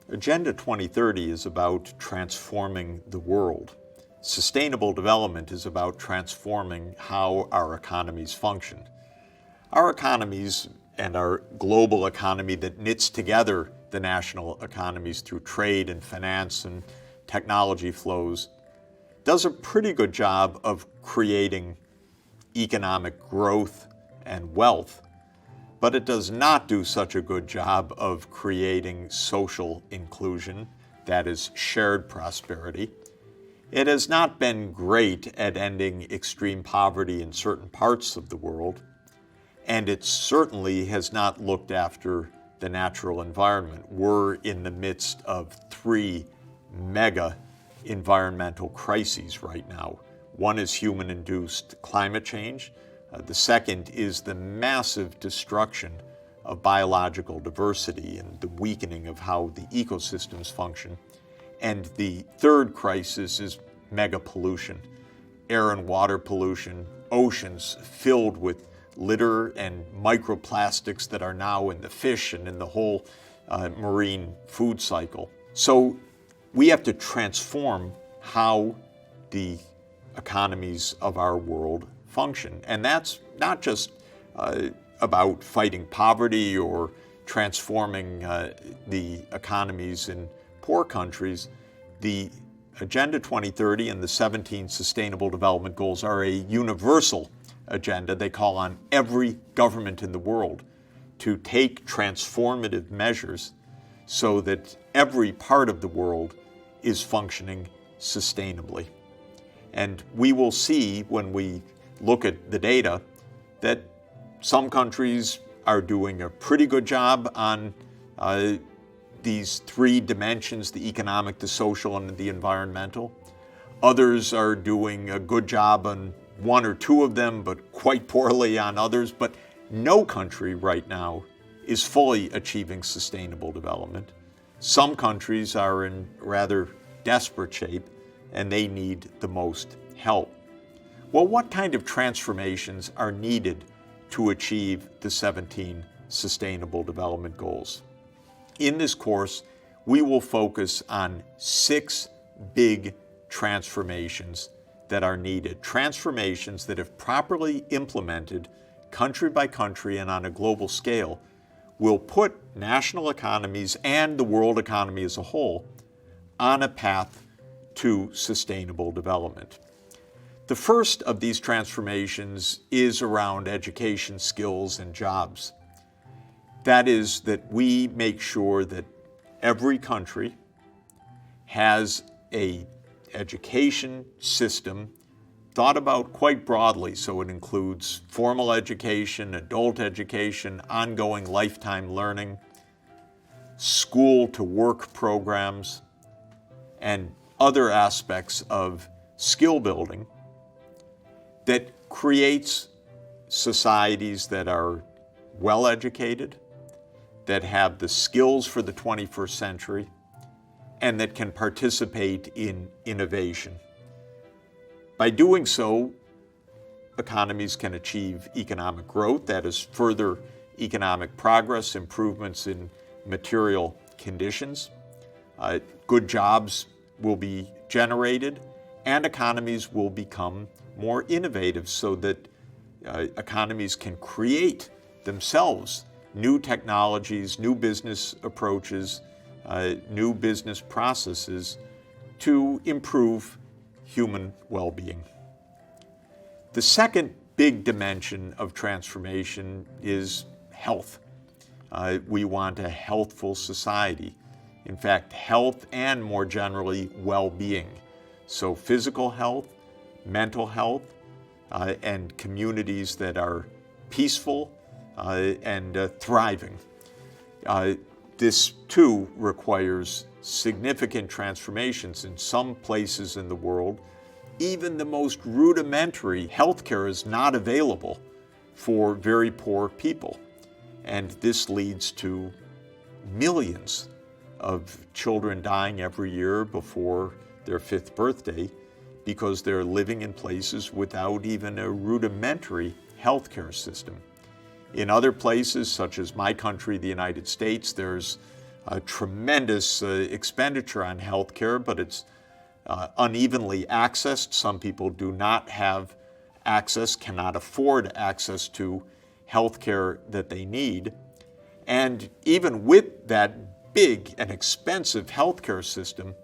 Agenda 2030 is about transforming the world. Sustainable development is about transforming how our economies function. Our economies and our global economy that knits together the national economies through trade and finance and technology flows does a pretty good job of creating economic growth and wealth, but it does not do such a good job of creating social inclusion, that is, shared prosperity. It has not been great at ending extreme poverty in certain parts of the world, and it certainly has not looked after the natural environment. We're in the midst of 3 mega environmental crises right now. One is human-induced climate change. The second is the massive destruction of biological diversity and the weakening of how the ecosystems function. And the third crisis is mega pollution, air and water pollution, oceans filled with litter and microplastics that are now in the fish and in the whole marine food cycle. So we have to transform how the economies of our world function. And that's not just about fighting poverty or transforming the economies in poor countries. The Agenda 2030 and the 17 Sustainable Development Goals are a universal agenda. They call on every government in the world to take transformative measures so that every part of the world is functioning sustainably. And we will see when we look at the data that some countries are doing a pretty good job on these 3 dimensions, the economic, the social, and the environmental. Others are doing a good job on 1 or 2 of them, but quite poorly on others. But no country right now is fully achieving sustainable development. Some countries are in rather desperate shape, and they need the most help. Well, what kind of transformations are needed to achieve the 17 Sustainable Development Goals? In this course, we will focus on 6 big transformations that are needed. Transformations that, if properly implemented country by country and on a global scale, will put national economies and the world economy as a whole on a path to sustainable development. The first of these transformations is around education, skills, and jobs. That is, that we make sure that every country has an education system thought about quite broadly, so it includes formal education, adult education, ongoing lifetime learning, school-to-work programs, and other aspects of skill building that creates societies that are well-educated, that have the skills for the 21st century, and that can participate in innovation. By doing so, economies can achieve economic growth, that is, further economic progress, improvements in material conditions. Good jobs will be generated, and economies will become more innovative so that economies can create themselves new technologies, new business approaches, new business processes to improve human well-being. The second big dimension of transformation is health. We want a healthful society. In fact, health and more generally well-being. So physical health, mental health, and communities that are peaceful and thriving. This too requires significant transformations. In some places in the world, even the most rudimentary healthcare is not available for very poor people. And this leads to millions of children dying every year before their 5th birthday because they're living in places without even a rudimentary healthcare system. In other places, such as my country, the United States, there's a tremendous expenditure on healthcare, but it's unevenly accessed. Some people do not have access, cannot afford access to healthcare that they need. And even with that big and expensive healthcare system,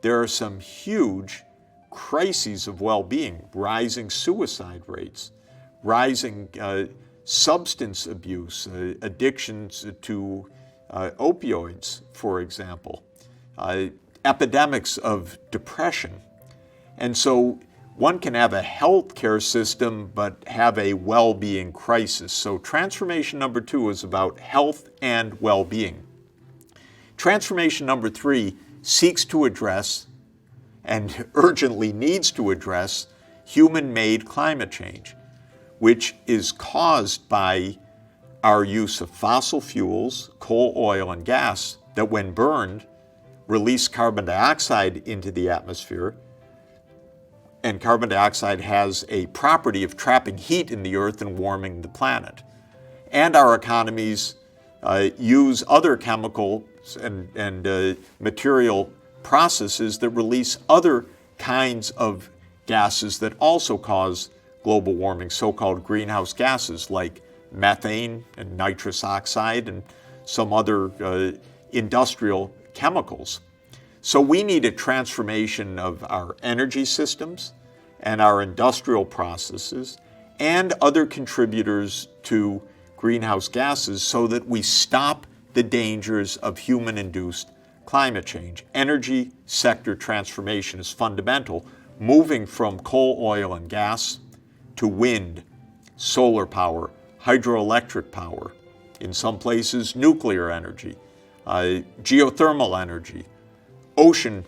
there are some huge crises of well-being, rising suicide rates, rising substance abuse, addictions to opioids, for example, epidemics of depression. And so one can have a healthcare system but have a well-being crisis. So transformation number 2 is about health and well-being. Transformation number 3 seeks to address and urgently needs to address human-made climate change, which is caused by our use of fossil fuels, coal, oil, and gas that when burned release carbon dioxide into the atmosphere. And carbon dioxide has a property of trapping heat in the earth and warming the planet. And our economies use other chemicals and material processes that release other kinds of gases that also cause global warming, so-called greenhouse gases like methane and nitrous oxide and some other industrial chemicals. So we need a transformation of our energy systems and our industrial processes and other contributors to greenhouse gases so that we stop the dangers of human-induced climate change. Energy sector transformation is fundamental, moving from coal, oil, and gas to wind, solar power, hydroelectric power, in some places nuclear energy, geothermal energy, ocean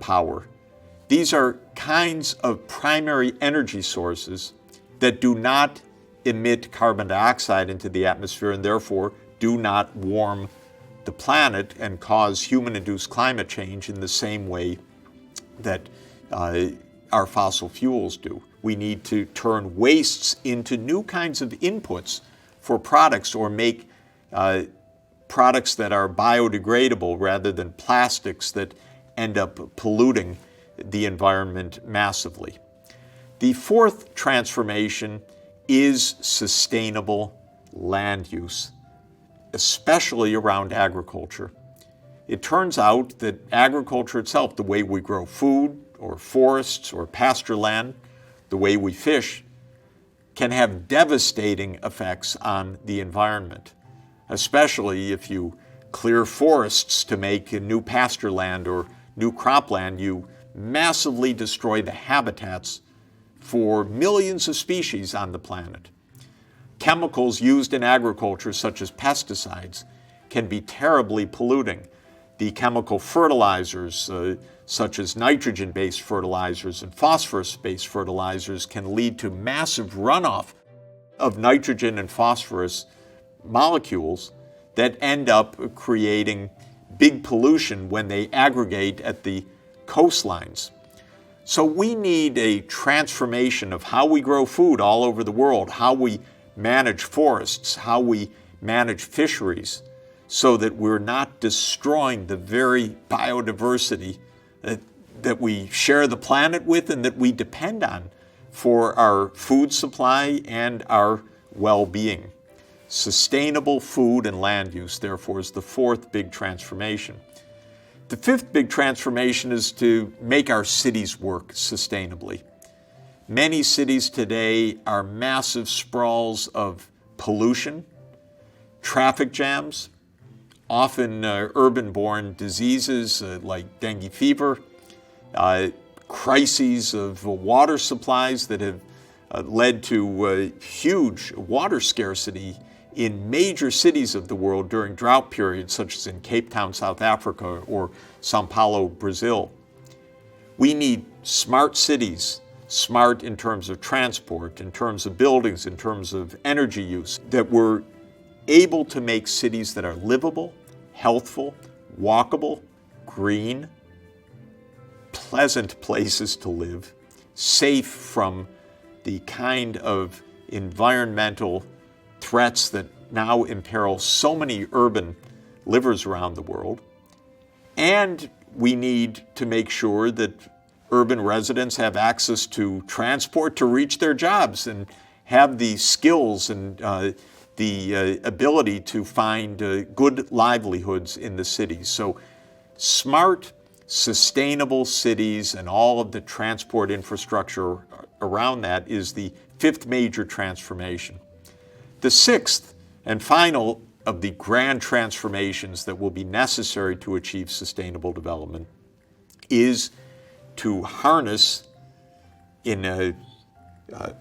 power. These are kinds of primary energy sources that do not emit carbon dioxide into the atmosphere and therefore do not warm the planet and cause human-induced climate change in the same way that our fossil fuels do. We need to turn wastes into new kinds of inputs for products or make products that are biodegradable rather than plastics that end up polluting the environment massively. The fourth transformation is sustainable land use, especially around agriculture. It turns out that agriculture itself, the way we grow food or forests or pasture land, the way we fish, can have devastating effects on the environment, especially if you clear forests to make a new pasture land or new cropland. You massively destroy the habitats for millions of species on the planet. Chemicals used in agriculture, such as pesticides, can be terribly polluting. The chemical fertilizers, such as nitrogen-based fertilizers and phosphorus-based fertilizers, can lead to massive runoff of nitrogen and phosphorus molecules that end up creating big pollution when they aggregate at the coastlines. So we need a transformation of how we grow food all over the world, how we manage forests, how we manage fisheries, so that we're not destroying the very biodiversity that we share the planet with and that we depend on for our food supply and our well-being. Sustainable food and land use, therefore, is the fourth big transformation. The fifth big transformation is to make our cities work sustainably. Many cities today are massive sprawls of pollution, traffic jams, often urban-borne diseases like dengue fever, crises of water supplies that have led to huge water scarcity in major cities of the world during drought periods, such as in Cape Town, South Africa, or Sao Paulo, Brazil. We need smart cities, smart in terms of transport, in terms of buildings, in terms of energy use, that we're able to make cities that are livable, healthful, walkable, green, pleasant places to live, safe from the kind of environmental threats that now imperil so many urban livers around the world. And we need to make sure that urban residents have access to transport to reach their jobs and have the skills and the ability to find good livelihoods in the cities. So smart, sustainable cities and all of the transport infrastructure around that is the fifth major transformation. The sixth and final of the grand transformations that will be necessary to achieve sustainable development is to harness in a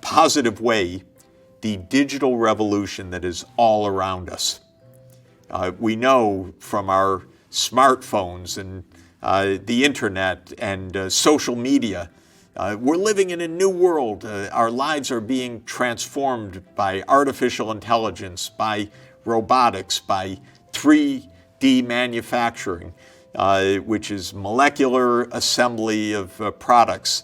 positive way the digital revolution that is all around us. We know from our smartphones and the internet and social media, we're living in a new world. Our lives are being transformed by artificial intelligence, by robotics, by 3D manufacturing, which is molecular assembly of products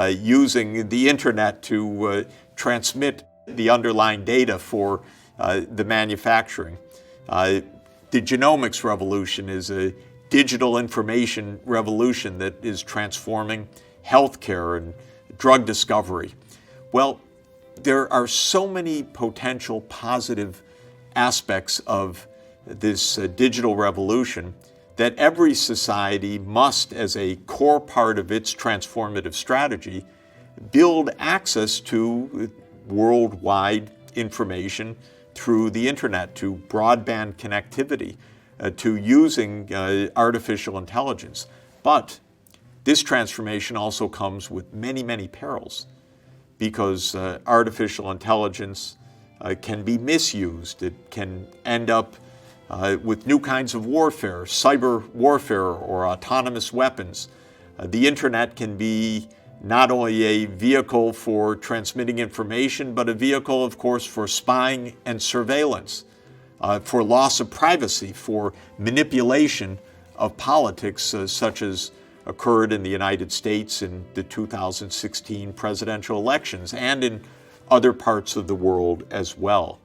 using the internet to transmit the underlying data for the manufacturing. The genomics revolution is a digital information revolution that is transforming healthcare and drug discovery. Well, there are so many potential positive aspects of this digital revolution that every society must, as a core part of its transformative strategy, build access to worldwide information through the internet, to broadband connectivity, to using artificial intelligence. But this transformation also comes with many, many perils, because artificial intelligence can be misused. It can end up with new kinds of warfare, cyber warfare or autonomous weapons. The internet can be not only a vehicle for transmitting information, but a vehicle, of course, for spying and surveillance, for loss of privacy, for manipulation of politics, such as occurred in the United States in the 2016 presidential elections and in other parts of the world as well.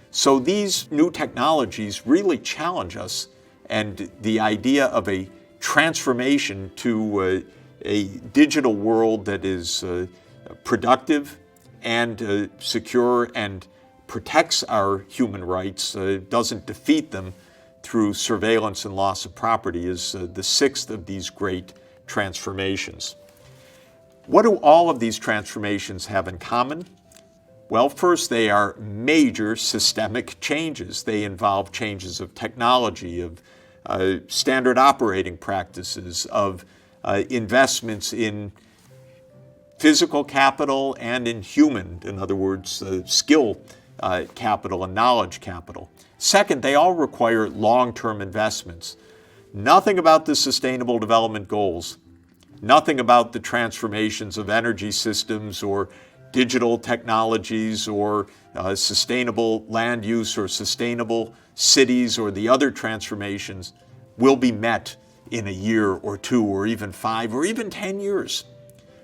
So these new technologies really challenge us, and the idea of a transformation to a digital world that is productive and secure and protects our human rights, doesn't defeat them through surveillance and loss of property, is the sixth of these great transformations. What do all of these transformations have in common? Well, first, they are major systemic changes. They involve changes of technology, of standard operating practices, of investments in physical capital and in human, in other words, skill capital and knowledge capital. Second, they all require long-term investments. Nothing about the Sustainable Development Goals, nothing about the transformations of energy systems or digital technologies or sustainable land use or sustainable cities or the other transformations will be met in a year or two or even 5 or even 10 years.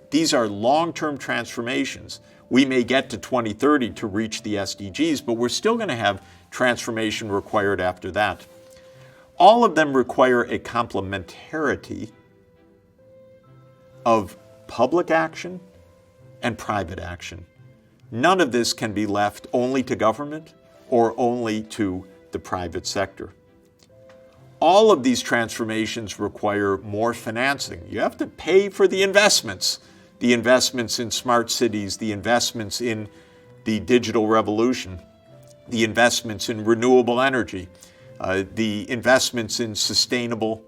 These are long-term transformations. We may get to 2030 to reach the SDGs, but we're still going to have transformation required after that. All of them require a complementarity of public action and private action. None of this can be left only to government or only to the private sector. All of these transformations require more financing. You have to pay for the investments in smart cities, the investments in the digital revolution, the investments in renewable energy, the investments in sustainable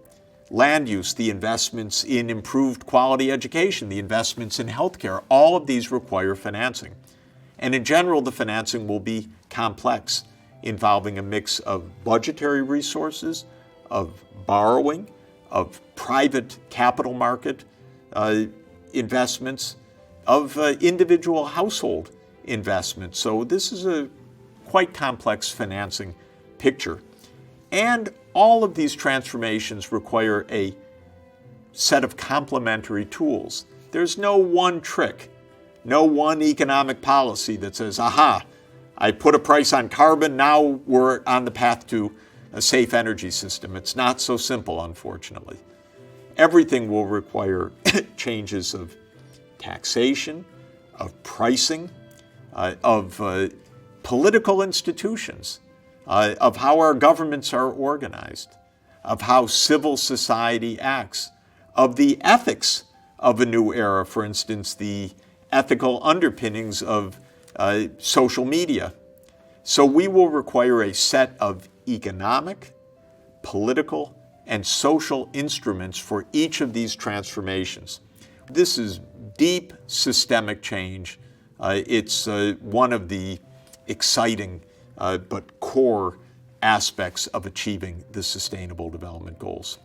land use, the investments in improved quality education, the investments in healthcare. All of these require financing. And in general, the financing will be complex, involving a mix of budgetary resources, of borrowing, of private capital market investments, of individual household investments. So this is a quite complex financing picture. And all of these transformations require a set of complementary tools. There's no one trick, no one economic policy that says, aha, I put a price on carbon, now we're on the path to a safe energy system. It's not so simple, unfortunately. Everything will require changes of taxation, of pricing, of political institutions, of how our governments are organized, of how civil society acts, of the ethics of a new era, for instance, the ethical underpinnings of social media. So we will require a set of economic, political, and social instruments for each of these transformations. This is deep systemic change. It's one of the exciting but core aspects of achieving the Sustainable Development Goals.